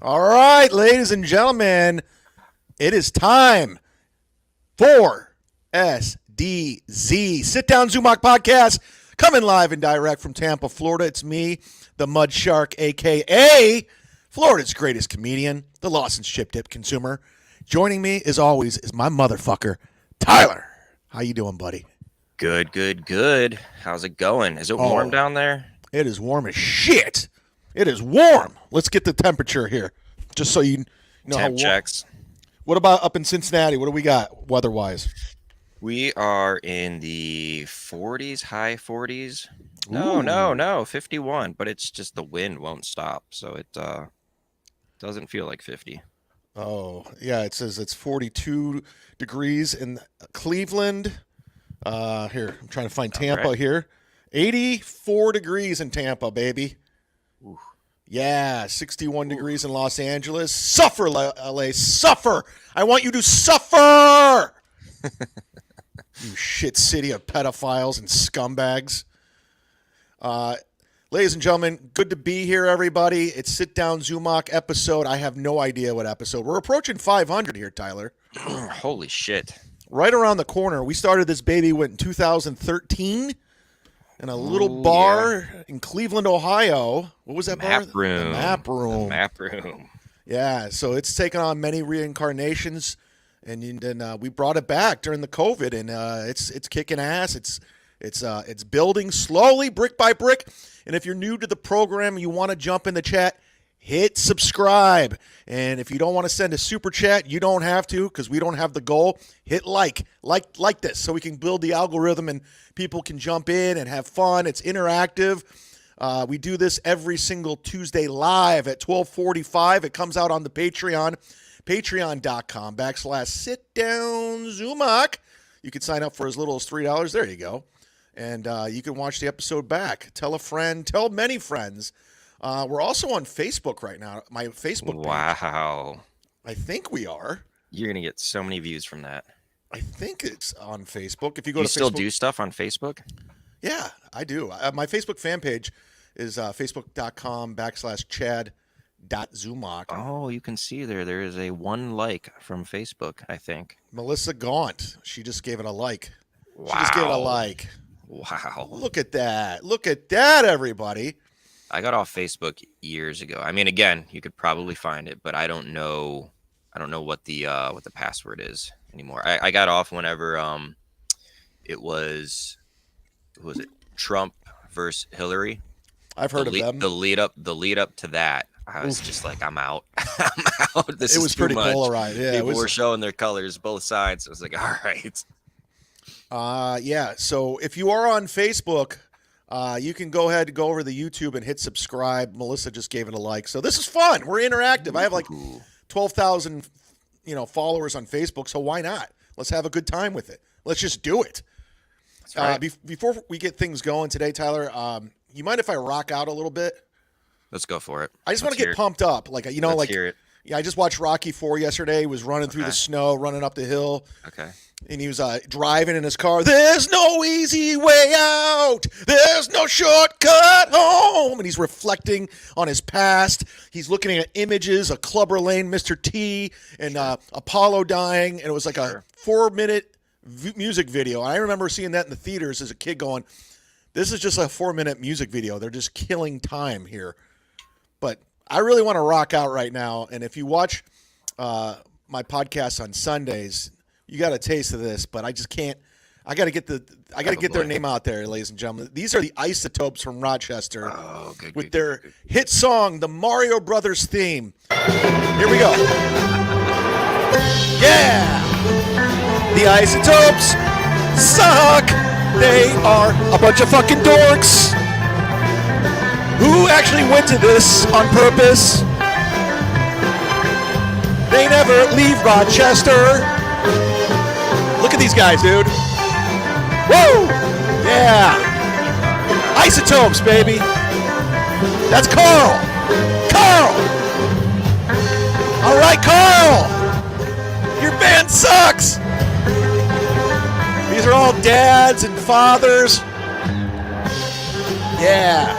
All right, ladies and gentlemen, it is time for SDZ Sit Down Zumock Podcast, coming live and direct from Tampa, Florida. It's me, the Mud Shark, a.k.a. Florida's greatest comedian, the Lawson's Chip Dip consumer. Joining me, as always, is my motherfucker, Tyler. How you doing, buddy? Good. How's it going? Is it warm down there? It is warm as shit. It is warm. Let's get the temperature here, just so you know. Temp checks. What about up in Cincinnati? What do we got weather-wise? We are in the 40s, high 40s. No, 51. But it's just the wind won't stop, so it doesn't feel like 50. Oh, yeah, it says it's 42 degrees in Cleveland. Here, I'm trying to find Tampa here. 84 degrees in Tampa, baby. Ooh. Yeah, 61 degrees in Los Angeles. Suffer, LA, suffer. I want you to suffer. You shit city of pedophiles and scumbags. Ladies and gentlemen, good to be here, everybody. It's Sit Down Zumock episode. I have no idea what episode. We're approaching 500 here, Tyler. Holy shit. Right around the corner. We started this baby in 2013 in a little bar in Cleveland, Ohio. What was that bar? The Map Room. The Map Room. Yeah, so it's taken on many reincarnations, and then we brought it back during the COVID, and it's kicking ass. It's building slowly, brick by brick. And if you're new to the program and you want to jump in the chat, hit subscribe. And if you don't want to send a super chat, you don't have to, because we don't have the goal. Hit like this, so we can build the algorithm and people can jump in and have fun. It's interactive. We do this every single Tuesday live at 12:45. It comes out on the Patreon, patreon.com/sitdownzumock. You can sign up for as little as $3. There you go. And you can watch the episode back. Tell a friend. Tell many friends. We're also on Facebook right now. My Facebook page. Wow. I think we are. You're going to get so many views from that. I think it's on Facebook. If you go to Facebook. You still do stuff on Facebook? Yeah, I do. My Facebook fan page is facebook.com/chad.zumock. Oh, you can see there is a 1 like from Facebook, I think. Melissa Gaunt. She just gave it a like. Wow. She just gave it a like. Wow. Look at that. Look at that, everybody. I got off Facebook years ago. I mean, again, you could probably find it, but I don't know what the password is anymore. I got off whenever it was, who was it? Trump versus Hillary. I've heard of them. The lead up to that, I was just like, I'm out. I'm out. It was pretty polarized. Yeah, people were showing their colors, both sides. I was like, all right. Yeah. So if you are on Facebook, you can go ahead and go over to the YouTube and hit subscribe. Melissa just gave it a like. So this is fun. We're interactive. I have like 12,000, followers on Facebook. So why not? Let's have a good time with it. Let's just do it. Right. Before we get things going today, Tyler, you mind if I rock out a little bit? Let's go for it. I just want to get pumped up. Like, Let's hear it. Yeah, I just watched Rocky IV yesterday. He was running through the snow, running up the hill. Okay. And he was driving in his car. There's no easy way out. There's no shortcut home. And he's reflecting on his past. He's looking at images of Clubber Lane, Mr. T, and Apollo dying. And it was like a 4-minute music video. I remember seeing that in the theaters as a kid going, this is just a 4-minute music video. They're just killing time here. But I really want to rock out right now. And if you watch my podcast on Sundays, you got a taste of this, but I just can't. I got to get their name out there, ladies and gentlemen. These are the Isotopes from Rochester with their hit song, the Mario Brothers theme. Here we go. Yeah! The Isotopes suck. They are a bunch of fucking dorks who actually went to this on purpose. They never leave Rochester. Look at these guys, dude. Woo! Yeah. Isotopes, baby. That's Carl. Carl! All right, Carl! Your band sucks! These are all dads and fathers. Yeah.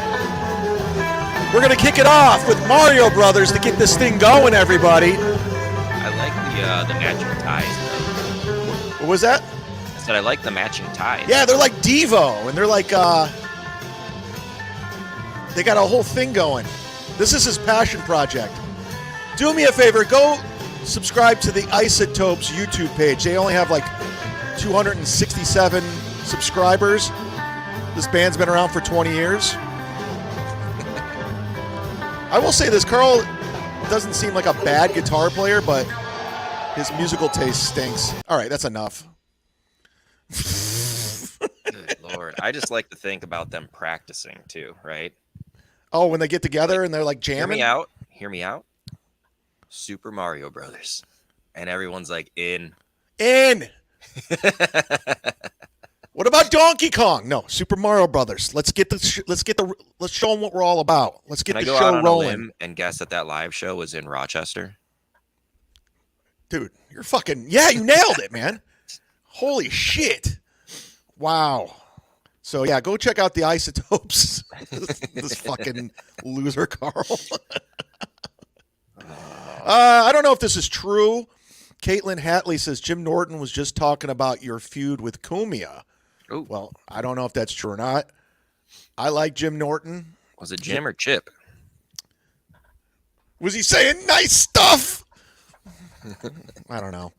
We're going to kick it off with Mario Brothers to get this thing going, everybody. I like the matching ties. What was that? I said I like the matching ties. Yeah, they're like Devo, and they're like, they got a whole thing going. This is his passion project. Do me a favor, go subscribe to the Isotopes YouTube page. They only have like 267 subscribers. This band's been around for 20 years. I will say this, Carl doesn't seem like a bad guitar player, but his musical taste stinks. All right, that's enough. Good Lord. I just like to think about them practicing too, right? Oh, when they get together and they're like jamming? Hear me out. Super Mario Brothers. And everyone's like, in. What about Donkey Kong? No, Super Mario Brothers. Let's show them what we're all about. Let's get Can the I go show out on rolling. a limb and guess that live show was in Rochester? Dude, you're fucking, yeah, you nailed it, man. Holy shit. Wow. So yeah, go check out the Isotopes. this fucking loser, Carl. I don't know if this is true. Caitlin Hatley says Jim Norton was just talking about your feud with Cumia. Ooh. Well, I don't know if that's true or not. I like Jim Norton. Was it Jim or Chip? Was he saying nice stuff? I don't know.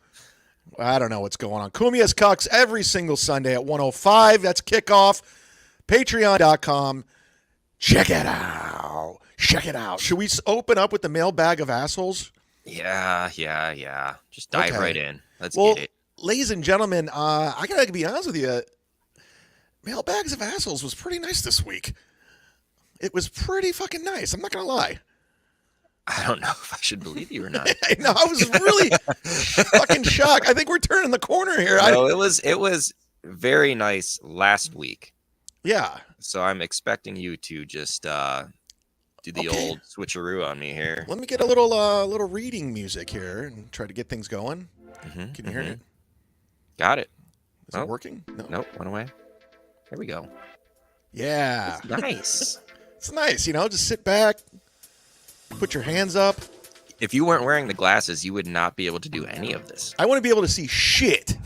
I don't know what's going on. Cumia's Cucks every single Sunday at 1:05. That's kickoff. Patreon.com. Check it out. Check it out. Should we open up with the mailbag of assholes? Yeah. Just dive right in. Let's get it. Ladies and gentlemen, I gotta be honest with you. Mailbags of assholes was pretty nice this week. It was pretty fucking nice. I'm not gonna lie. I don't know if I should believe you or not. No, I was really fucking shocked. I think we're turning the corner here. No, it was very nice last week. Yeah. So I'm expecting you to just do the old switcheroo on me here. Let me get a little reading music here and try to get things going. Can you hear it? Got it. Is it working? No. Nope. Went away. There we go. Yeah. It's nice. It's nice, just sit back, put your hands up. If you weren't wearing the glasses, you would not be able to do any of this. I want to be able to see shit.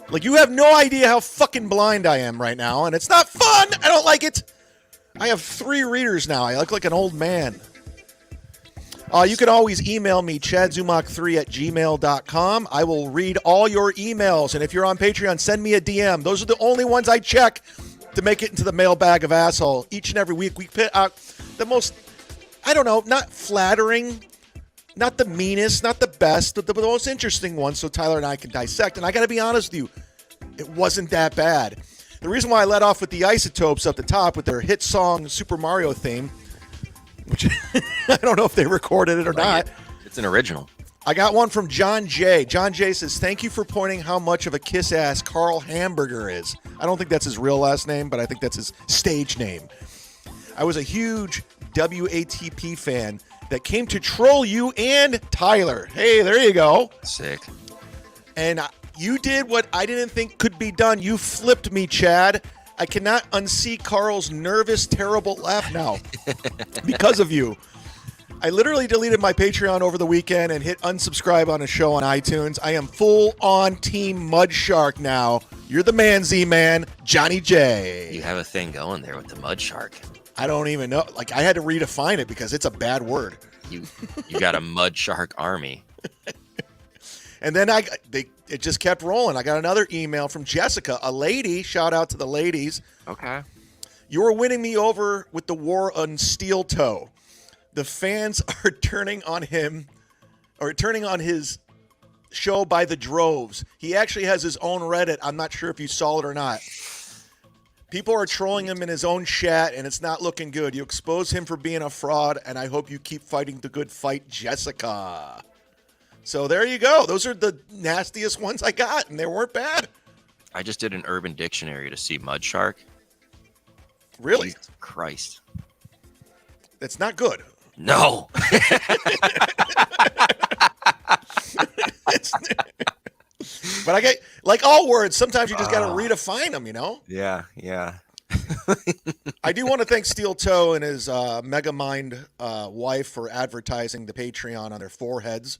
Like, you have no idea how fucking blind I am right now, and it's not fun. I don't like it. I have 3 readers now. I look like an old man. You can always email me, chadzumock3@gmail.com. I will read all your emails, and if you're on Patreon, send me a DM. Those are the only ones I check to make it into the mailbag of asshole. Each and every week, we put out the most, I don't know, not flattering, not the meanest, not the best, but the most interesting ones so Tyler and I can dissect. And I got to be honest with you, it wasn't that bad. The reason why I let off with the Isotopes up the top with their hit song Super Mario theme, which I don't know if they recorded it or not. It's an original. I got one from John J. John J says, thank you for pointing how much of a kiss-ass Carl Hamburger is. I don't think that's his real last name, but I think that's his stage name. I was a huge WATP fan that came to troll you and Tyler. Hey, there you go. Sick. And you did what I didn't think could be done. You flipped me, Chad. I cannot unsee Carl's nervous, terrible laugh now because of you. I literally deleted my Patreon over the weekend and hit unsubscribe on a show on iTunes. I am full on Team Mud Shark now. You're the man, Z-Man, Johnny J. You have a thing going there with the Mud Shark. I don't even know. Like, I had to redefine it because it's a bad word. You got a Mud Shark army. And then it just kept rolling. I got another email from Jessica, a lady. Shout out to the ladies. Okay. You were winning me over with the war on Steel Toe. The fans are turning on his show by the droves. He actually has his own Reddit. I'm not sure if you saw it or not. People are trolling him in his own chat, and it's not looking good. You expose him for being a fraud, and I hope you keep fighting the good fight, Jessica. So there you go. Those are the nastiest ones I got, and they weren't bad. I just did an Urban Dictionary to see Mud Shark. Really? Jesus Christ. That's not good. No. But I get, like all words, sometimes you just got to redefine them, Yeah. I do want to thank Steel Toe and his Megamind wife for advertising the Patreon on their foreheads.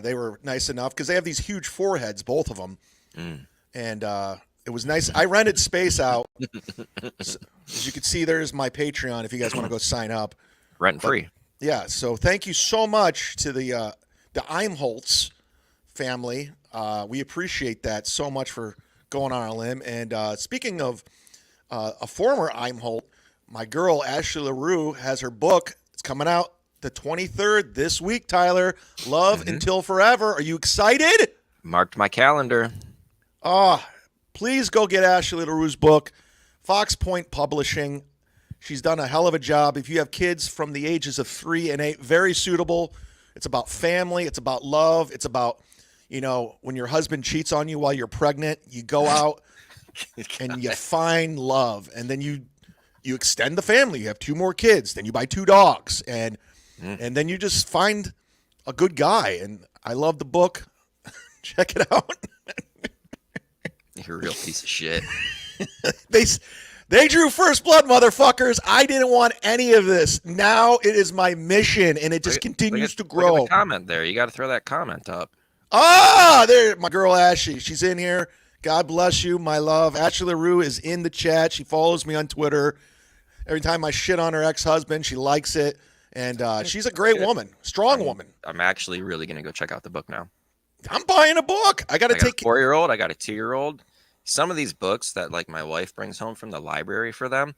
They were nice enough because they have these huge foreheads, both of them. And it was nice. I rented space out. So, as you can see, there's my Patreon if you guys want to go sign up. Rent free. Yeah, so thank you so much to the Eimholtz family. We appreciate that so much for going on a limb. And speaking of a former Eimholt, my girl Ashley LaRue has her book. It's coming out the 23rd this week, Tyler. Love Until Forever. Are you excited? Marked my calendar. Please go get Ashley LaRue's book. Fox Point Publishing. She's done a hell of a job. If you have kids from the ages of 3 and 8, very suitable. It's about family. It's about love. It's about, when your husband cheats on you while you're pregnant, you go out and you find love. And then you extend the family. You have 2 more kids. Then you buy 2 dogs. And then you just find a good guy. And I love the book. Check it out. You're a real piece of shit. They drew first blood, motherfuckers. I didn't want any of this. Now it is my mission, and it just continues to grow. Look at the comment there. You got to throw that comment up. There, my girl Ashley. She's in here. God bless you, my love. Ashley LaRue is in the chat. She follows me on Twitter. Every time I shit on her ex-husband, she likes it. And she's a great woman, strong woman. I'm actually really going to go check out the book now. I'm buying a book. I got a 4-year-old. I got a 2-year-old. Some of these books that like my wife brings home from the library for them,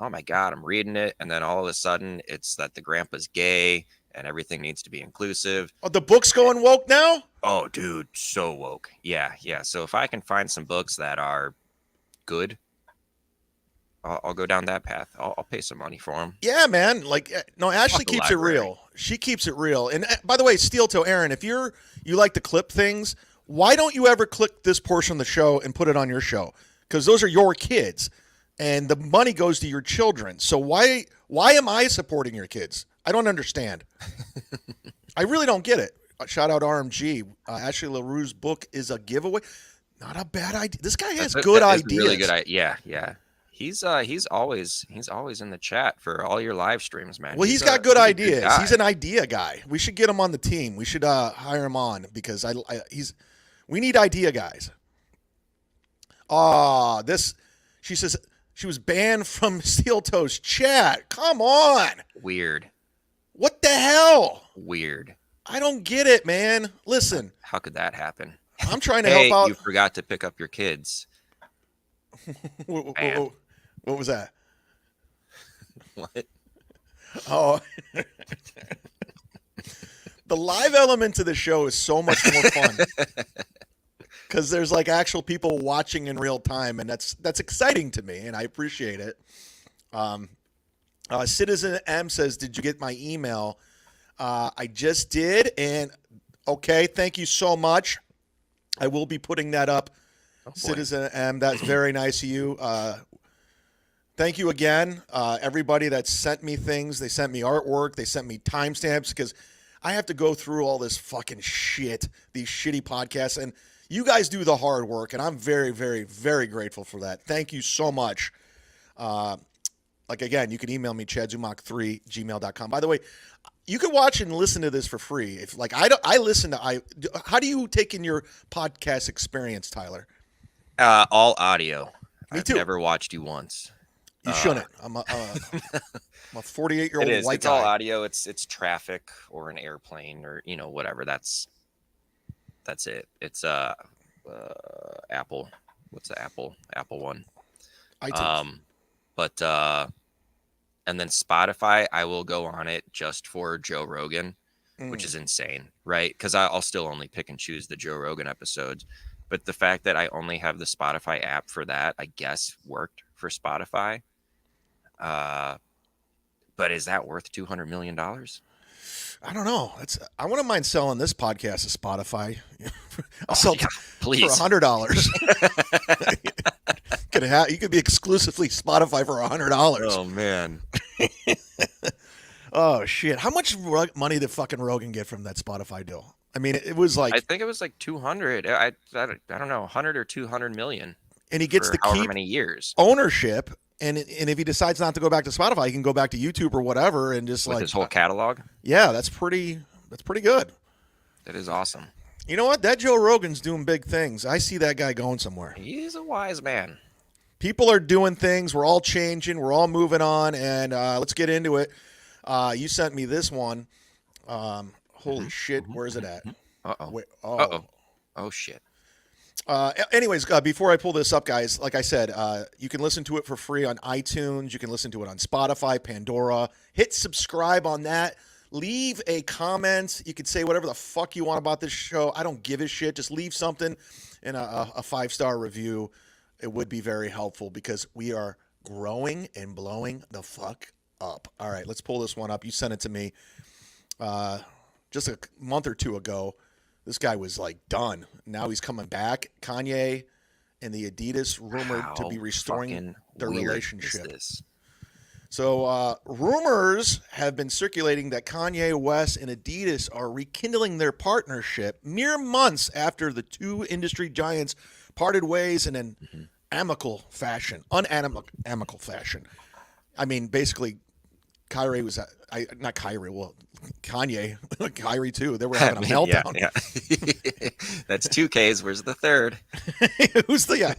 oh my God, I'm reading it. And then all of a sudden it's that the grandpa's gay and everything needs to be inclusive. Oh, the book's going woke now? Oh, dude, so woke. Yeah. So if I can find some books that are good, I'll go down that path. I'll pay some money for them. Yeah, man. Ashley keeps it real. She keeps it real. And by the way, Steel Toe Aaron, if you like to clip things, why don't you ever click this portion of the show and put it on your show? Because those are your kids, and the money goes to your children. So why am I supporting your kids? I don't understand. I really don't get it. Shout out RMG. Ashley LaRue's book is a giveaway. Not a bad idea. This guy has good ideas. Really good idea. Yeah. He's always in the chat for all your live streams, man. Well, he's got good ideas. He's an idea guy. We should get him on the team. We should hire him on because we need idea guys. She says she was banned from Steel Toe's chat. Come on. Weird. What the hell? Weird. I don't get it, man. Listen. How could that happen? I'm trying to help out. You forgot to pick up your kids. What was that? What? Oh. The live element to the show is so much more fun. Because there's like actual people watching in real time, and that's exciting to me, and I appreciate it. Citizen M says, "Did you get my email?" I just did, and okay, thank you so much. I will be putting that up. Citizen M, that's very nice of you. Thank you again, everybody that sent me things. They sent me artwork. They sent me timestamps because I have to go through all this fucking shit, these shitty podcasts, and you guys do the hard work, and I'm very, very, very grateful for that. Thank you so much. Again, you can email me, chadzumock3@gmail.com. By the way, you can watch and listen to this for free. If how do you take in your podcast experience, Tyler? All audio. Me too. I've never watched you once. You shouldn't. I'm a 48-year-old white it's guy. all audio. It's traffic or an airplane or whatever. That's it. It's Apple. What's the Apple one? iTunes. And then Spotify, I will go on it just for Joe Rogan, which is insane, right? Because I'll still only pick and choose the Joe Rogan episodes. But the fact that I only have the Spotify app for that, I guess, worked for Spotify. But is that worth $200 million? I don't know. I wouldn't mind selling this podcast to Spotify. I'll sell please for $100. You could be exclusively Spotify for $100. Oh man. Oh shit! How much money did fucking Rogan get from that Spotify deal? I mean, it was like I think it was like 200. I don't know, 100 or 200 million. and he gets for to however keep many years ownership. And if he decides not to go back to Spotify, he can go back to YouTube or whatever, and just with like, his whole catalog. yeah, that's pretty good. That is awesome. You know what? That Joe Rogan's doing big things. I see that guy going somewhere. He's a wise man. People are doing things. We're all changing. We're all moving on, and let's get into it. You sent me this one. Holy shit! Where's it at? Uh-oh. Wait, Uh-oh. Oh, shit. Anyways, before I pull this up, guys, like I said, you can listen to it for free on iTunes. You can listen to it on Spotify, Pandora. Hit subscribe on that. Leave a comment. You can say whatever the fuck you want about this show. I don't give a shit. Just leave something in a 5-star review. It would be very helpful because we are growing and blowing the fuck up. All right, let's pull this one up. You sent it to me just a month or two ago. This guy was like done. Now he's coming back. Kanye and the Adidas rumored to be restoring their relationship. So rumors have been circulating that Kanye West and Adidas are rekindling their partnership mere months after the two industry giants parted ways in an unamicable fashion. I mean, basically, Kyrie was not Kyrie. Well, Kanye, Kyrie too. They were having a meltdown. Yeah. That's 2 Ks. Where's the third? Who's the?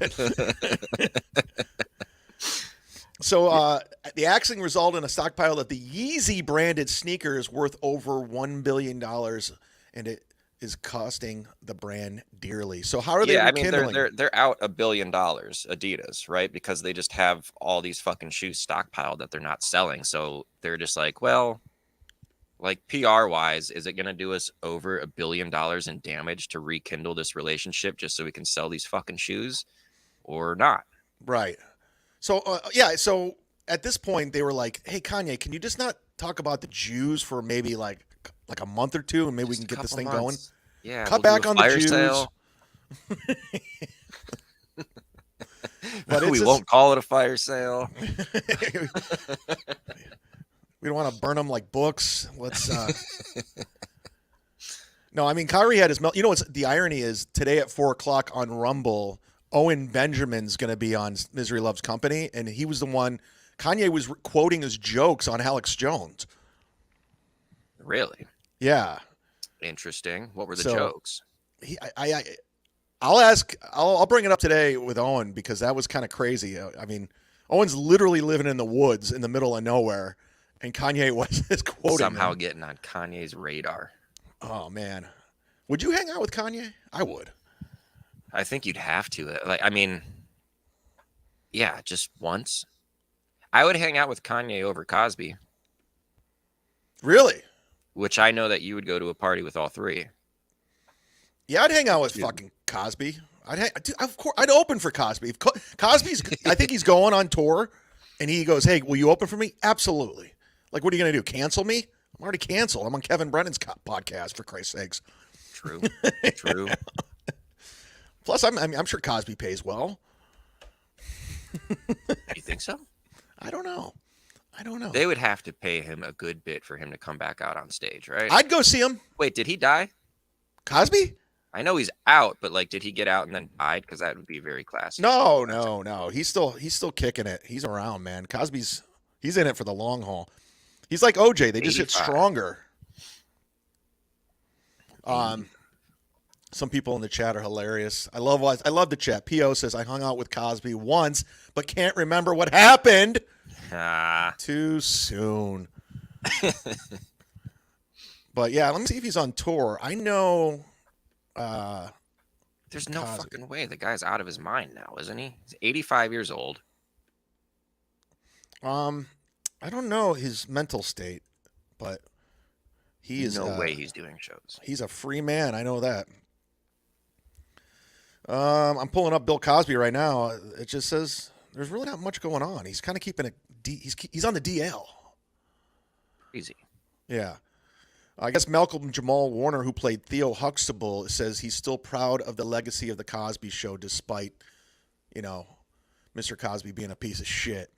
So the axing resulted in a stockpile of the Yeezy branded sneakers worth over $1 billion, and it is costing the brand dearly. So how are they rekindling? I mean, they're out $1 billion, Adidas, right? Because they just have all these fucking shoes stockpiled that they're not selling. So they're just like, well, like PR wise, is it going to do us over $1 billion in damage to rekindle this relationship just so we can sell these fucking shoes, or not? Right. So so at this point they were like, "Hey Kanye, can you just not talk about the Jews for maybe like a month or two, and maybe we can get this thing going?" Yeah, cut back on the Jews. Sale. But we won't call it a fire sale. We don't want to burn them like books. Let's. No, I mean Kyrie had his. You know what's the irony is today at 4:00 on Rumble. Owen Benjamin's going to be on Misery Loves Company, and he was the one. Kanye was quoting his jokes on Alex Jones. Really? Yeah. Interesting. What were the jokes? I'll bring it up today with Owen because that was kind of crazy. I mean, Owen's literally living in the woods in the middle of nowhere, and Kanye West is quoting somehow him. Getting on Kanye's radar. Oh man, would you hang out with Kanye? I would. I think you'd have to. Like, I mean, yeah, just once. I would hang out with Kanye over Cosby. Really? Which I know that you would go to a party with all three. Yeah, I'd hang out with fucking Cosby. Of course, I'd open for Cosby. If Cosby's, I think he's going on tour, and he goes, "Hey, will you open for me?" Absolutely. Like, what are you gonna do? Cancel me? I'm already canceled. I'm on Kevin Brennan's podcast, for Christ's sakes. True. True. Plus, I'm sure Cosby pays well. You think so? I don't know. They would have to pay him a good bit for him to come back out on stage, right? I'd go see him. Wait, did he die? Cosby? I know he's out, but like, did he get out and then died? Because that would be very classic. No. He's still kicking it. He's around, man. He's in it for the long haul. He's like OJ. They just get stronger. Some people in the chat are hilarious. I love the chat. P.O. says, I hung out with Cosby once, but can't remember what happened. Too soon. But yeah, let me see if he's on tour. I know. There's no fucking way. The guy's out of his mind now, isn't he? He's 85 years old. I don't know his mental state, but he is. No way he's doing shows. He's a free man. I know that. I'm pulling up Bill Cosby right now. It just says there's really not much going on. He's kind of keeping it. He's on the DL. Crazy. Yeah. I guess Malcolm Jamal Warner, who played Theo Huxtable, says he's still proud of the legacy of the Cosby Show, despite, Mr. Cosby being a piece of shit.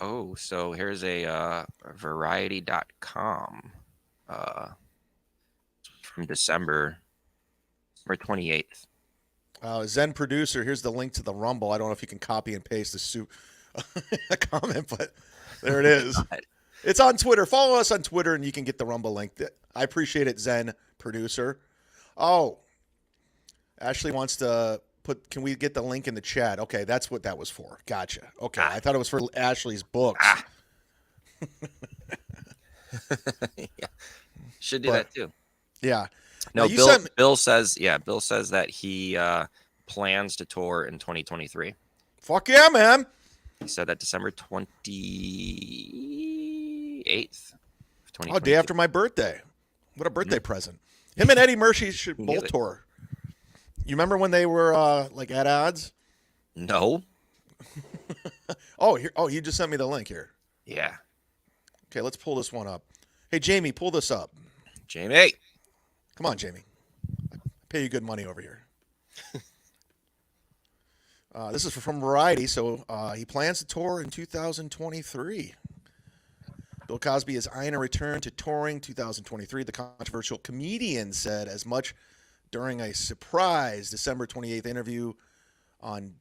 Oh, so here's a Variety.com from December 28th. Zen producer, here's the link to the Rumble. I don't know if you can copy and paste the a comment, but there it is. It's on Twitter. Follow us on Twitter, and you can get the Rumble link. I appreciate it, Zen producer. Oh, Ashley wants to put. Can we get the link in the chat? Okay, that's what that was for. Gotcha. Okay, I thought it was for Ashley's books. Yeah. Should do that too. Yeah. No, Bill says that he plans to tour in 2023. Fuck yeah, man. He said that December 28th. Oh, day after my birthday. What a birthday present. Him and Eddie Murphy should both tour. You remember when they were like at odds? No. You just sent me the link here. Yeah. Okay, let's pull this one up. Hey, Jamie, pull this up. Jamie. Come on, Jamie. I pay you good money over here. This is from Variety, so he plans to tour in 2023. Bill Cosby is eyeing a return to touring 2023. The controversial comedian said as much during a surprise December 28th interview on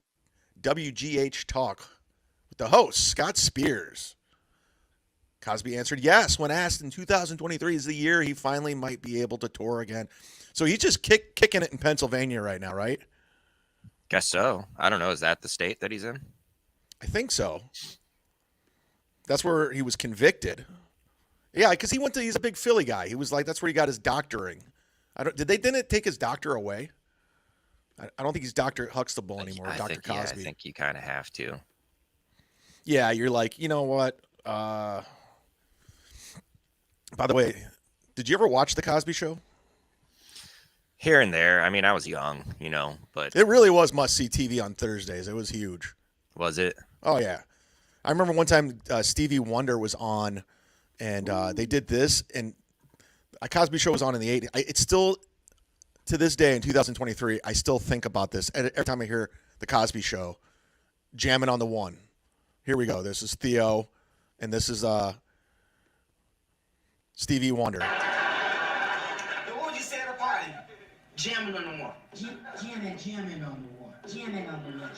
WGH Talk with the host, Scott Spears. Cosby answered yes when asked in 2023 is the year he finally might be able to tour again. So he's just kicking it in Pennsylvania right now, right? Guess so. I don't know. Is that the state that he's in? I think so. That's where he was convicted. Yeah, because he's a big Philly guy. He was like, that's where he got his doctoring. Didn't it take his doctor away? I don't think he's Dr. Huxtable anymore, Dr. Cosby. Yeah, I think you kind of have to. Yeah, you're like, you know what? By the way, did you ever watch The Cosby Show? Here and there. I mean, I was young, but it really was must-see TV on Thursdays. It was huge. Was it? Oh, yeah. I remember one time Stevie Wonder was on, and they did this, and a Cosby Show was on in the 80s. It's still, to this day in 2023, I still think about this. Every time I hear The Cosby Show, jamming on the one. Here we go. This is Theo, and this is Stevie Wonder. What would you say at a party? Jamming on the one. Jamming on the one. Jamming on the one.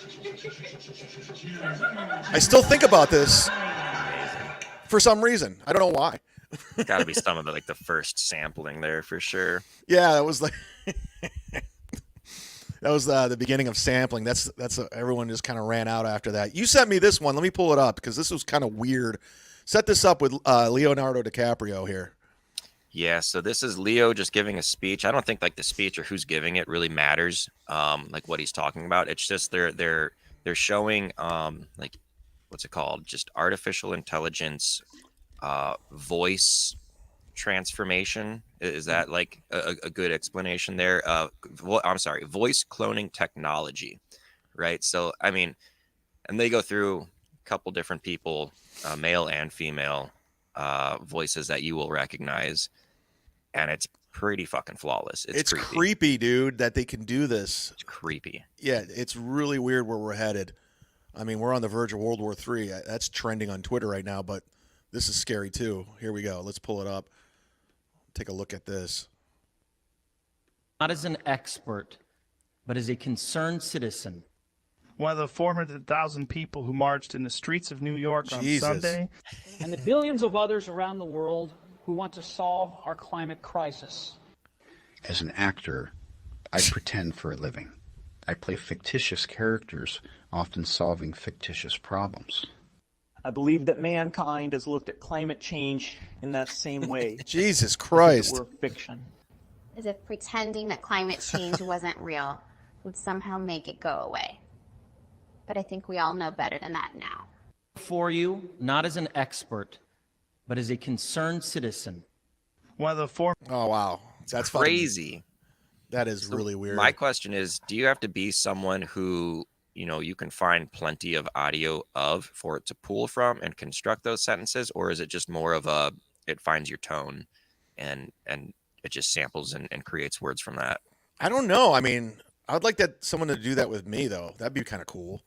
I still think about this for some reason. I don't know why. Got to be some of the first sampling there for sure. Yeah, that was like that was the beginning of sampling. That's everyone just kind of ran out after that. You sent me this one. Let me pull it up because this was kind of weird. Set this up with Leonardo DiCaprio here. Yeah, so this is Leo just giving a speech. I don't think the speech or who's giving it really matters. What he's talking about. It's just they're showing what's it called? Just artificial intelligence, voice transformation. Is that a good explanation there? I'm sorry, voice cloning technology, right? So I mean, and they go through a couple different people, male and female, voices that you will recognize, and it's pretty fucking flawless. It's creepy, dude, that they can do this. It's creepy. Yeah, it's really weird where we're headed. I mean, we're on the verge of World War III. That's trending on Twitter right now, but this is scary too. Here we go. Let's pull it up. Take a look at this. Not as an expert, but as a concerned citizen. One of the 400,000 people who marched in the streets of New York on Sunday. And the billions of others around the world who want to solve our climate crisis. As an actor, I pretend for a living. I play fictitious characters, often solving fictitious problems. I believe that mankind has looked at climate change in that same way. Jesus Christ. We're fiction. As if pretending that climate change wasn't real would somehow make it go away. But I think we all know better than that now. For you, not as an expert, but as a concerned citizen. One of the four. Oh, wow. That's crazy. That is really weird. My question is, do you have to be someone who, you can find plenty of audio for it to pull from and construct those sentences? Or is it just more of it finds your tone and it just samples and creates words from that? I don't know. I mean, I'd like someone to do that with me, though. That'd be kind of cool.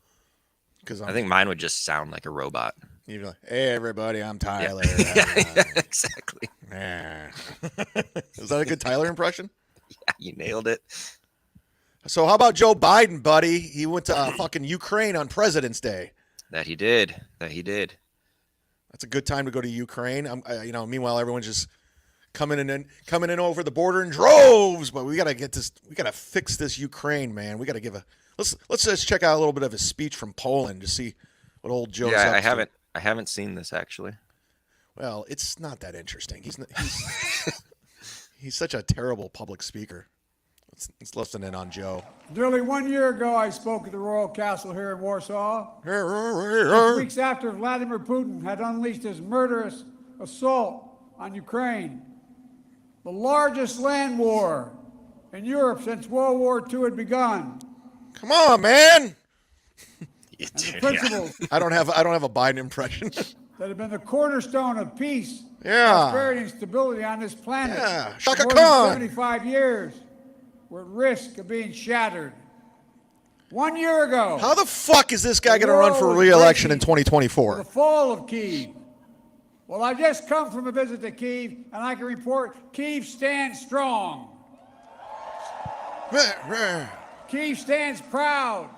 I think mine would just sound like a robot. You'd be like, hey, everybody, I'm Tyler. Yeah, exactly. Is that a good Tyler impression? Yeah, you nailed it. So how about Joe Biden, buddy? He went to fucking Ukraine on President's Day. That he did. That's a good time to go to Ukraine. Meanwhile, everyone's just coming in over the border in droves. But we gotta get this. We gotta fix this Ukraine, man. We gotta let's just check out a little bit of his speech from Poland to see what old Joe's up to. I haven't seen this actually. Well, it's not that interesting. He's such a terrible public speaker. Let's listen in on Joe. Nearly 1 year ago, I spoke at the Royal Castle here in Warsaw. 6 weeks after Vladimir Putin had unleashed his murderous assault on Ukraine, the largest land war in Europe since World War II had begun. Come on, man. And the principles I don't have a Biden impression. that have been the cornerstone of peace, Yeah. prosperity, and stability on this planet Yeah. for Shaka more Khan. than 75 years were at risk of being shattered. 1 year ago, How the fuck is this guy The going to run for world was re-election in breaking for 2024? the fall of Kyiv. Well, I've just come from a visit to Kyiv, and I can report Kyiv stands strong. Kyiv stands proud.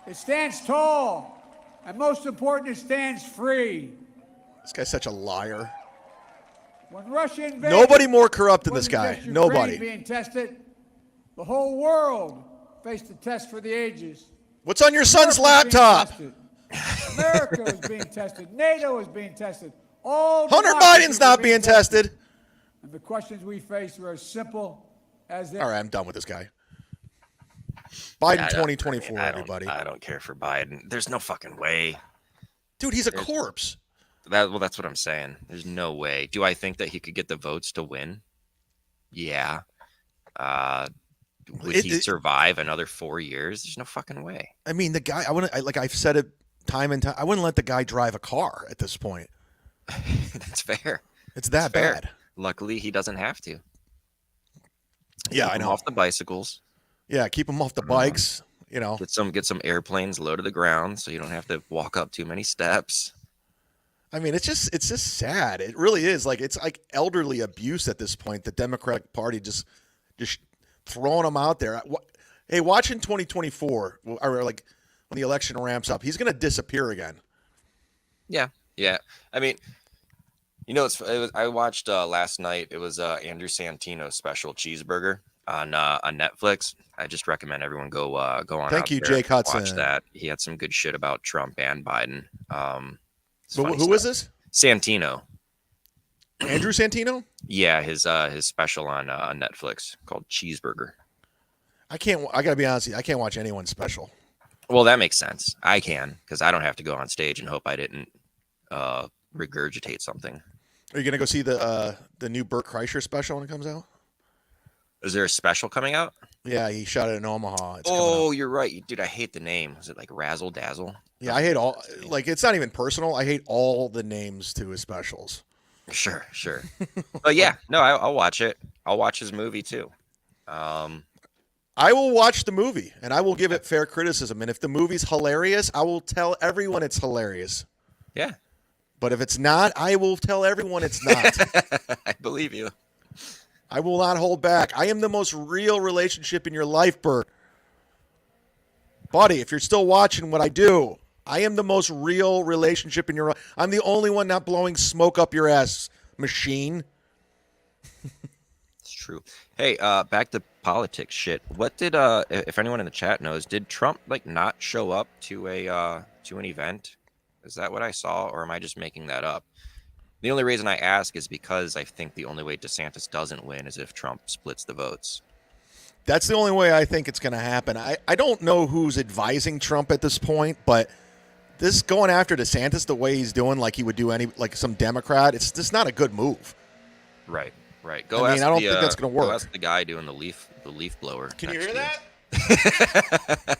It stands tall. And most important, it stands free. This guy's such a liar. When Russia invaded, Nobody more corrupt than this wasn't guy. just Ukraine Nobody. being tested. The whole world faced a test for the ages. What's on your son's Europe was being laptop? tested. America was being tested. NATO was being tested. All Hunter democracies Biden's were not being tested. And the questions we faced were as simple as they. All right, I'm done with this guy. Biden Yeah, 2024, I don't- everybody. I don't care for Biden. There's no fucking way. Dude, he's a corpse. That's what I'm saying. There's no way. Do I think that he could get the votes to win? Yeah. Would he survive another 4 years? There's no fucking way. I mean, the guy, like I've said it time and time, I wouldn't let the guy drive a car at this point. That's fair. It's that fair. bad. Luckily, he doesn't have to. Yeah, Keep I him know. off the bicycles. Yeah, keep him off the bikes, you know. Get some airplanes low to the ground so you don't have to walk up too many steps. I mean, it's just sad. It really is. Like, it's like elderly abuse at this point. The Democratic Party just throwing him out there. Hey, watching 2024, or like when the election ramps up, he's going to disappear again. Yeah. I mean, I watched last night. It was Andrew Santino's special Cheeseburger on Netflix. I just recommend everyone go on. Thank out you, there Jake and watch Hudson. that. He had some good shit about Trump and Biden. So who is this? Santino. Andrew Santino? Yeah, his special on Netflix called Cheeseburger. I gotta be honest with you, I can't watch anyone's special. Well, that makes sense. I can, because I don't have to go on stage and hope I didn't regurgitate something. Are you gonna go see the new Burt Kreischer special when it comes out? Is there a special coming out? Yeah, he shot it in Omaha. It's coming out. Oh, you're right. Dude, I hate the name. Is it like Razzle Dazzle? Yeah, I hate all, like, it's not even personal. I hate all the names to his specials. Sure. But yeah, no, I'll watch it. I'll watch his movie too. I will watch the movie, and I will give it fair criticism. And if the movie's hilarious, I will tell everyone it's hilarious. Yeah. But if it's not, I will tell everyone it's not. I believe you. I will not hold back. I am the most real relationship in your life, Bert. Buddy, if you're still watching what I do, I am the most real relationship in your life. I'm the only one not blowing smoke up your ass, machine. It's true. Hey, back to politics shit. What did if anyone in the chat knows, did Trump like not show up to an event? Is that what I saw, or am I just making that up? The only reason I ask is because I think the only way DeSantis doesn't win is if Trump splits the votes. That's the only way I think it's going to happen. I don't know who's advising Trump at this point, but this going after DeSantis the way he's doing, like he would do some Democrat, it's just not a good move. Right. I don't think that's going to work. Go ask the guy doing the leaf blower. Can you hear next that?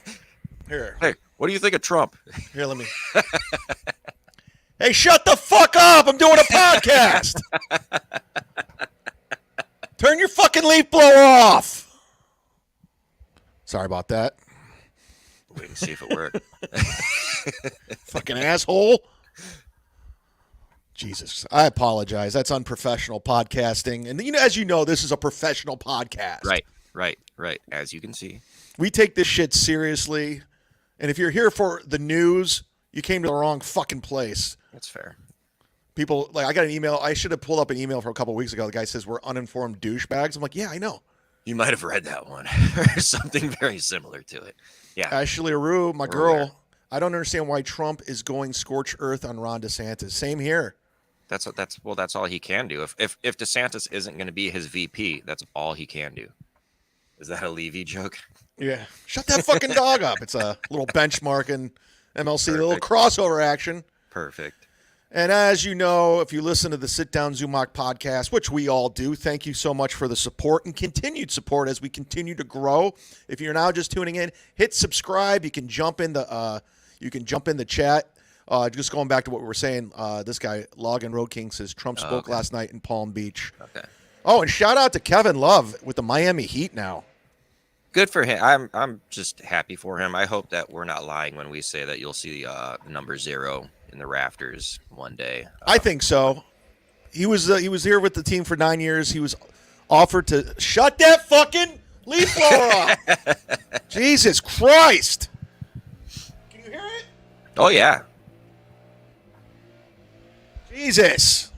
Here. Hey, what do you think of Trump? Here, let me. Hey, shut the fuck up! I'm doing a podcast. Turn your fucking leaf blower off. Sorry about that. Wait and see if it worked. Fucking asshole. Jesus, I apologize. That's unprofessional podcasting. And as you know, this is a professional podcast. Right. Right. As you can see. We take this shit seriously. And if you're here for the news, you came to the wrong fucking place. That's fair. People, like, I got an email. I should have pulled up an email from a couple weeks ago. The guy says we're uninformed douchebags. I'm like, yeah, I know. You might have read that one or something very similar to it. Yeah. Ashley LaRue, my We're girl, aware. I don't understand why Trump is going scorched earth on Ron DeSantis. Same here. That's all he can do. If DeSantis isn't going to be his VP, that's all he can do. Is that a Levy joke? Yeah. Shut that fucking dog up. It's a little benchmarking MLC, Perfect. little crossover action. Perfect. And as you know, if you listen to the Sit Down Zumock podcast, which we all do, thank you so much for the support and continued support as we continue to grow. If you're now just tuning in, hit subscribe. You can jump in the chat. Just going back to what we were saying, this guy Logan Road King says Trump spoke last night in Palm Beach. Okay. Oh, and shout out to Kevin Love with the Miami Heat now. Good for him. I'm just happy for him. I hope that we're not lying when we say that you'll see number 0 in the rafters one day. I think so. He was here with the team for 9 years. He was offered to shut that fucking leaf blower off. Jesus Christ! Can you hear it? Oh yeah, Jesus!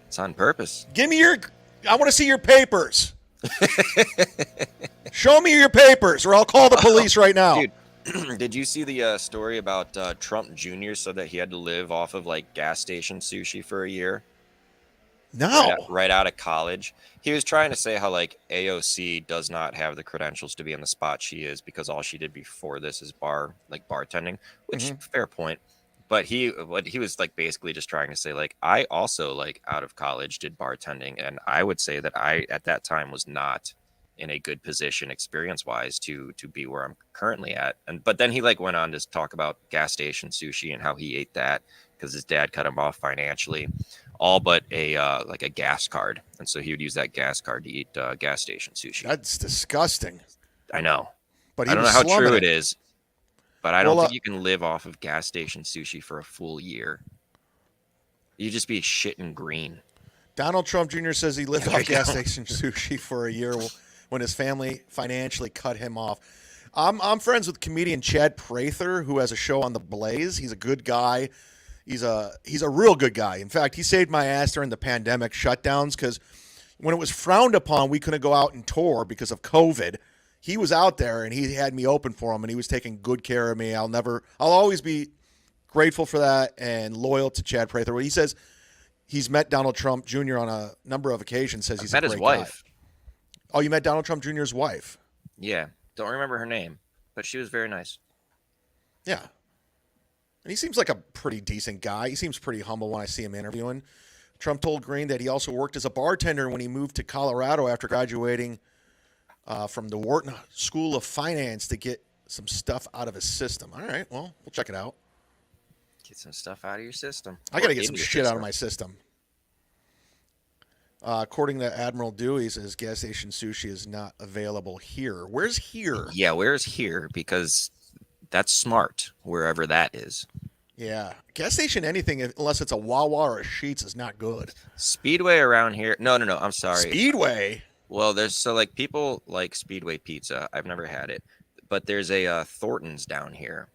it's on purpose. Give me I want to see your papers. Show me your papers, or I'll call the police right now. Dude, did you see the story about Trump Jr. said that he had to live off of like gas station sushi for a year? No. Right out of college. He was trying to say how like AOC does not have the credentials to be in the spot she is because all she did before this is bartending, which fair point. But he was like basically just trying to say like I also like out of college did bartending, and I would say that I at that time was not in a good position experience wise to be where I'm currently at. But then he like went on to talk about gas station sushi and how he ate that because his dad cut him off financially, all but a like a gas card, and so he would use that gas card to eat gas station sushi. That's disgusting. I know, But I don't know how true it it is. But I don't think you can live off of gas station sushi for a full year. You just be shitting green. Donald Trump Jr. says he lived off gas station sushi for a year when his family financially cut him off. I'm friends with comedian Chad Prather, who has a show on The Blaze. He's a good guy. He's a real good guy. In fact, he saved my ass during the pandemic shutdowns because when it was frowned upon, we couldn't go out and tour because of COVID. He was out there and he had me open for him, and he was taking good care of me. I'll always be grateful for that and loyal to Chad Prather. He says he's met Donald Trump Jr. on a number of occasions. Says he's a great his wife. guy. Oh, you met Donald Trump Jr.'s wife? Yeah, don't remember her name, but she was very nice. Yeah, and he seems like a pretty decent guy. He seems pretty humble when I see him interviewing. Trump told Green that he also worked as a bartender when he moved to Colorado after graduating from the Wharton School of Finance to get some stuff out of his system. All right, well, we'll check it out. Get some stuff out of your system. I got to get some shit out of my system. According to Admiral Dewey, says gas station sushi is not available here. Where's here? Yeah, where's here? Because that's smart, wherever that is. Yeah. Gas station anything, unless it's a Wawa or a Sheetz, is not good. Speedway around here. No, I'm sorry. Speedway? Well, there's people like Speedway Pizza. I've never had it. But there's a Thornton's down here.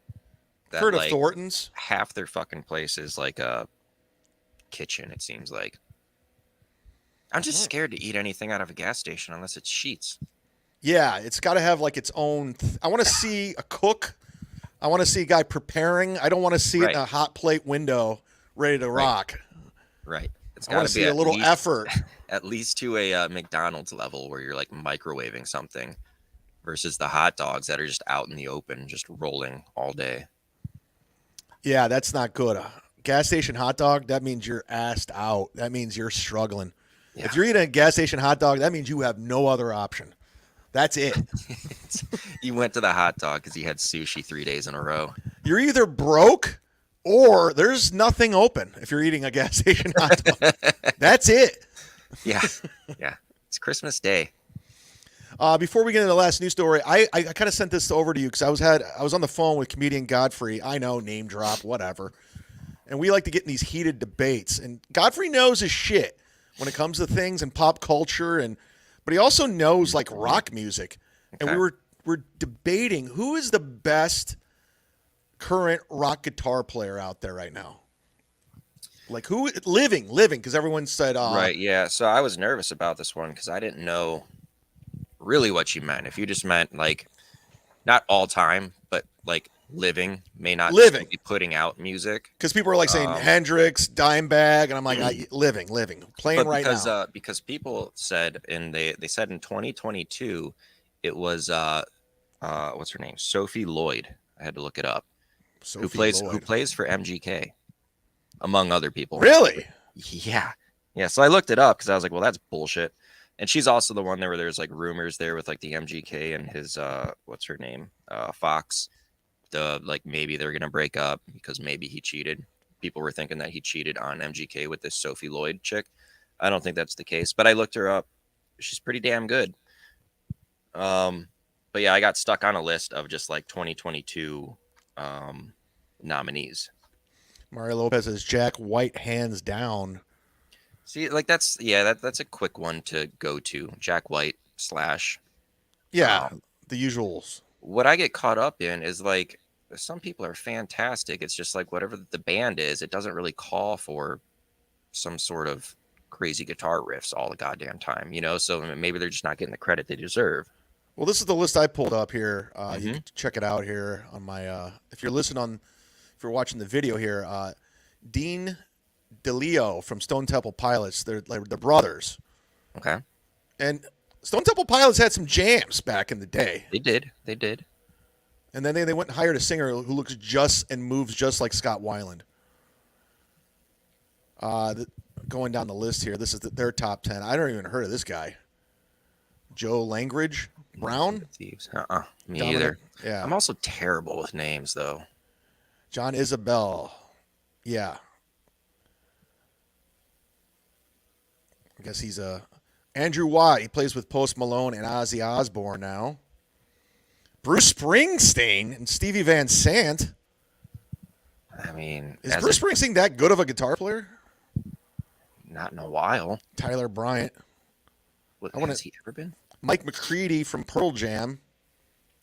That, Heard of Thornton's? Half their fucking place is like a kitchen, it seems like. I'm just scared to eat anything out of a gas station unless it's Sheetz. Yeah, it's got to have like its own. I want to see a cook. I want to see a guy preparing. I don't want to see it in a hot plate window ready to rock. Right. It's I want got to to be see a little effort. At least to a McDonald's level where you're like microwaving something versus the hot dogs that are just out in the open, just rolling all day. Yeah, that's not good. A gas station hot dog, that means you're assed out. That means you're struggling. Yeah. If you're eating a gas station hot dog, that means you have no other option. That's it. You went to the hot dog because you had sushi 3 days in a row. You're either broke or there's nothing open if you're eating a gas station hot dog. That's it. Yeah. It's Christmas Day. Before we get into the last news story, I kind of sent this over to you because I was on the phone with comedian Godfrey. I know, name drop, whatever. And we like to get in these heated debates. And Godfrey knows his shit when it comes to things in pop culture and but he also knows like rock music. And Okay. we're debating who is the best current rock guitar player out there right now. Like who living because everyone said Right. Yeah. So I was nervous about this one because I didn't know really what you meant. If you just meant like not all time, but like living, may not Living. be putting out music. because people are like saying Hendrix, Dimebag, and I'm like living, playing But right now. because people said they said in 2022 it was what's her name? Sophie Lloyd. I had to look it up. Who Sophie plays for MGK among other people. Really? Yeah. Yeah. So I looked it up because I was like, well, that's bullshit. And she's also the one there where there's like rumors there with like the MGK and his what's her name? Fox. Like maybe they're gonna break up because maybe he cheated. People were thinking that he cheated on MGK with this Sophie Lloyd chick. I don't think that's the case, but I looked her up. She's pretty damn good. But yeah, I got stuck on a list of just like 2022 nominees. Mario Lopez says Jack White hands down. See, like that's a quick one to go to. Jack White / Yeah, the usuals. What I get caught up in is like some people are fantastic. It's just like whatever the band is, it doesn't really call for some sort of crazy guitar riffs all the goddamn time, you know? So maybe they're just not getting the credit they deserve. Well, this is the list I pulled up here. You can check it out here on my. If you're watching the video here, Dean DeLeo from Stone Temple Pilots. They're brothers. Okay. And Stone Temple Pilots had some jams back in the day. They did. And then they went and hired a singer who looks just and moves just like Scott Weiland. Going down the list here, this is their top 10. I don't even heard of this guy. Joe Langridge Brown? Thieves. Me Dominic, either. yeah. I'm also terrible with names though. John Isabel. Yeah. I guess he's Andrew Watt. He plays with Post Malone and Ozzy Osbourne now. Bruce Springsteen and Stevie Van Sant. I mean, Is Bruce Springsteen that good of a guitar player? Not in a while. Tyler Bryant. Has he ever been? Mike McCready from Pearl Jam.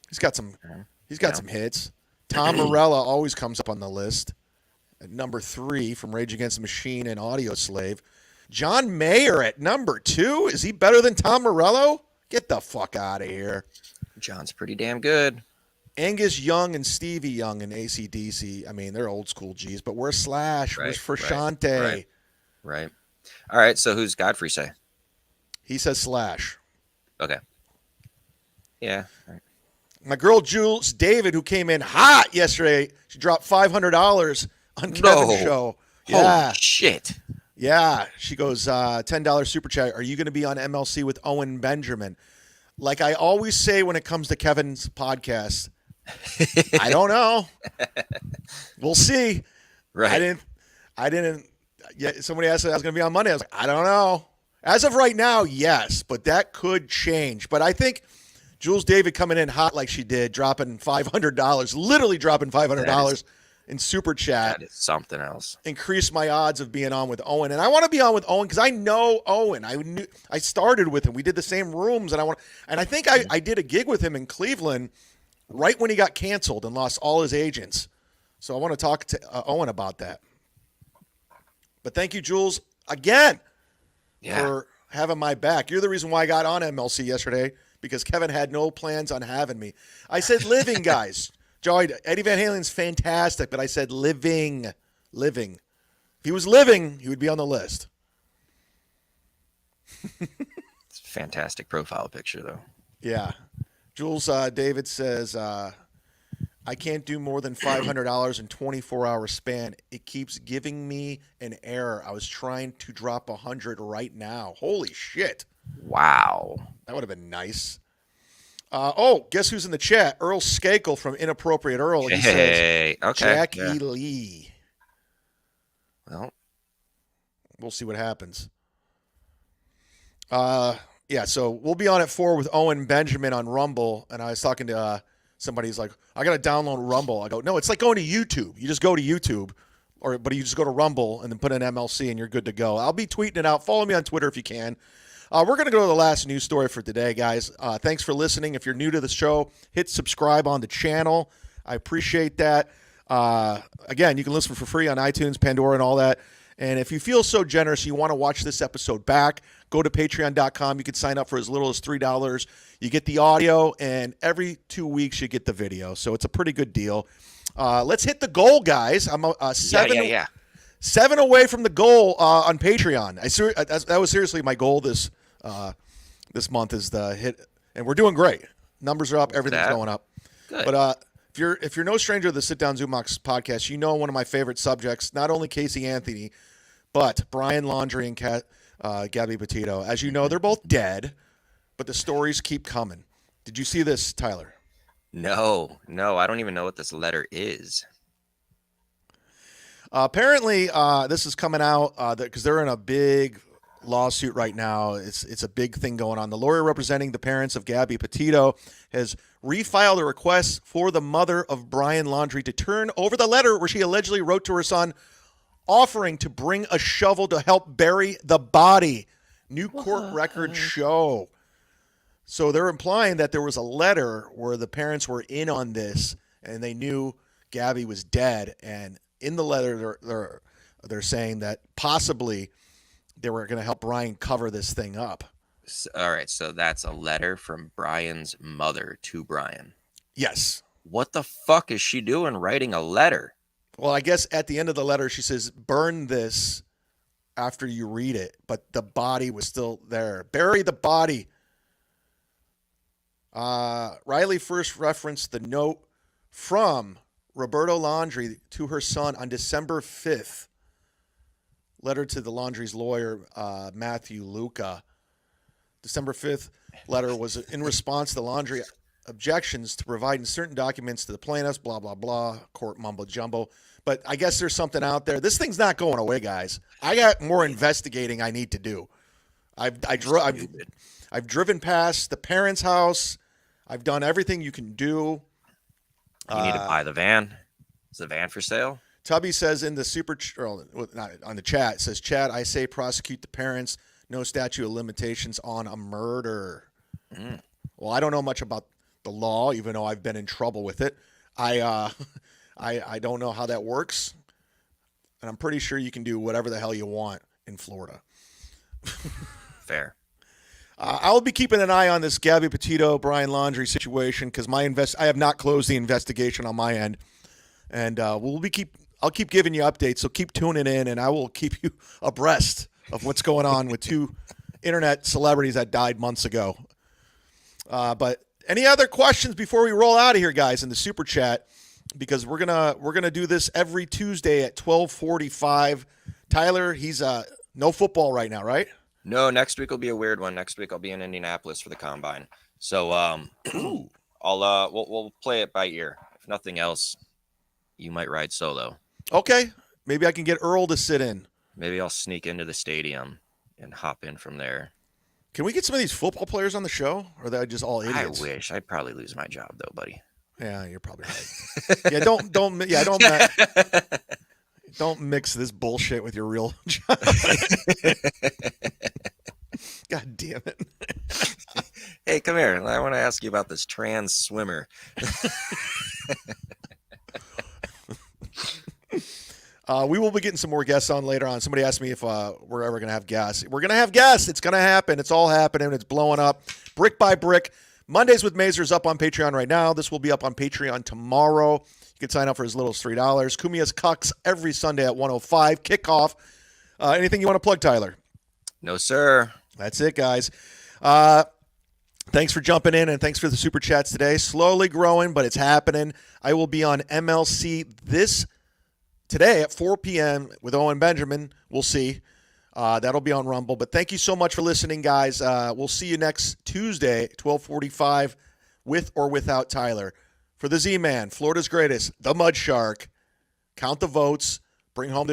He's got some hits. Tom Morello always comes up on the list. At number 3 from Rage Against the Machine and Audio Slave. John Mayer at number 2. Is he better than Tom Morello? Get the fuck out of here. John's pretty damn good. Angus Young and Stevie Young in AC/DC. I mean, they're old school G's, but where's Slash? Where's Frusciante? Right. All right. So who's Godfrey say? He says Slash. Okay. Yeah. All right. My girl Jules David, who came in hot yesterday, she dropped $500 on Kevin's show. Yeah. Holy shit. Yeah. She goes, $10 super chat. Are you going to be on MLC with Owen Benjamin? Like I always say when it comes to Kevin's podcast, I don't know. We'll see. Right. I didn't. Yeah. Somebody asked if I was going to be on Monday. I was like, I don't know. As of right now, yes, but that could change. But I think Jules David coming in hot like she did, dropping $500, literally dropping $500 in super chat. That is something else. Increased my odds of being on with Owen, and I want to be on with Owen because I know Owen. I started with him. We did the same rooms, and I think I did a gig with him in Cleveland right when he got canceled and lost all his agents. So I want to talk to Owen about that. But thank you, Jules, again. For having my back. You're the reason why I got on MLC yesterday because Kevin had no plans on having me. I said living, guys. Joey, Eddie Van Halen's fantastic, but I said living. If he was living, he would be on the list. It's a fantastic profile picture, though. Yeah. Jules David says, I can't do more than $500 in 24-hour span. It keeps giving me an error. I was trying to drop 100 right now. Holy shit. Wow. That would have been nice. Guess who's in the chat? Earl Skakel from Inappropriate Earl. He says, okay. Jackie Lee. Well, we'll see what happens. So we'll be on at 4 with Owen Benjamin on Rumble, and I was talking to somebody's like, I got to download Rumble. I go, no, it's like going to YouTube. You just go to YouTube, but you just go to Rumble and then put in MLC and you're good to go. I'll be tweeting it out. Follow me on Twitter if you can. We're going to go to the last news story for today, guys. Thanks for listening. If you're new to the show, hit subscribe on the channel. I appreciate that. Again, you can listen for free on iTunes, Pandora, and all that. And if you feel so generous, you want to watch this episode back, go to patreon.com. You can sign up for as little as $3. You get the audio, and every 2 weeks you get the video. So it's a pretty good deal. Let's hit the goal, guys. I'm 7 away from the goal on Patreon. That was seriously my goal this month is the hit, and we're doing great. Numbers are up, everything's going up. Good. But if you're no stranger to the Sit Down Zumock podcast, you know one of my favorite subjects, not only Casey Anthony, but Brian Laundrie and Gabby Petito. As you know, they're both dead, but the stories keep coming. Did you see this, Tyler? No, I don't even know what this letter is. Apparently, this is coming out because they're in a big lawsuit right now. It's a big thing going on. The lawyer representing the parents of Gabby Petito has refiled a request for the mother of Brian Laundrie to turn over the letter where she allegedly wrote to her son offering to bring a shovel to help bury the body. New court records show. So they're implying that there was a letter where the parents were in on this and they knew Gabby was dead. And in the letter, they're saying that possibly they were going to help Brian cover this thing up. All right, so that's a letter from Brian's mother to Brian. Yes. What the fuck is she doing writing a letter? Well, I guess at the end of the letter, she says, burn this after you read it, but the body was still there. Bury the body. Riley first referenced the note from Roberto Laundrie to her son on December 5th. Letter to the Laundrie's lawyer, Matthew Luca. December 5th letter was in response to the Laundrie objections to providing certain documents to the plaintiffs, blah, blah, blah, court mumbo jumbo. But I guess there's something out there. This thing's not going away, guys. I got more investigating I need to do. I've driven past the parents' house. I've done everything you can do. You need to buy the van. Is the van for sale? Tubby says in the on the chat, says, Chad, I say prosecute the parents. No statute of limitations on a murder. Well, I don't know much about the law, even though I've been in trouble with it. I don't know how that works. And I'm pretty sure you can do whatever the hell you want in Florida. Fair. I'll be keeping an eye on this Gabby Petito, Brian Laundrie situation because I have not closed the investigation on my end. And I'll keep giving you updates, so keep tuning in, and I will keep you abreast of what's going on with two internet celebrities that died months ago. But any other questions before we roll out of here, guys, in the super chat? Because we're gonna do this every Tuesday at 12:45. Tyler, he's no football right now, right? No, next week will be a weird one. Next week I'll be in Indianapolis for the combine. So we'll play it by ear. If nothing else, you might ride solo. Okay. Maybe I can get Earl to sit in. Maybe I'll sneak into the stadium and hop in from there. Can we get some of these football players on the show? Or are they just all idiots? I wish. I'd probably lose my job though, buddy. Yeah, you're probably right. Don't mix this bullshit with your real job. God damn it. Hey, come here. I want to ask you about this trans swimmer. We will be getting some more guests on later on. Somebody asked me if we're ever going to have guests. We're going to have guests. It's going to happen. It's all happening. It's blowing up brick by brick. Mondays with Mazer's up on Patreon right now. This will be up on Patreon tomorrow. You can sign up for as little as $3. Kumia's Cucks every Sunday at 1:05. Kickoff. Anything you want to plug, Tyler? No, sir. That's it, guys. Thanks for jumping in, and thanks for the super chats today. Slowly growing, but it's happening. I will be on MLC today at 4 p.m. with Owen Benjamin. We'll see. That'll be on Rumble. But thank you so much for listening, guys. We'll see you next Tuesday, 12:45, with or without Tyler. For the Z-Man, Florida's greatest, the Mud Shark, count the votes, bring home the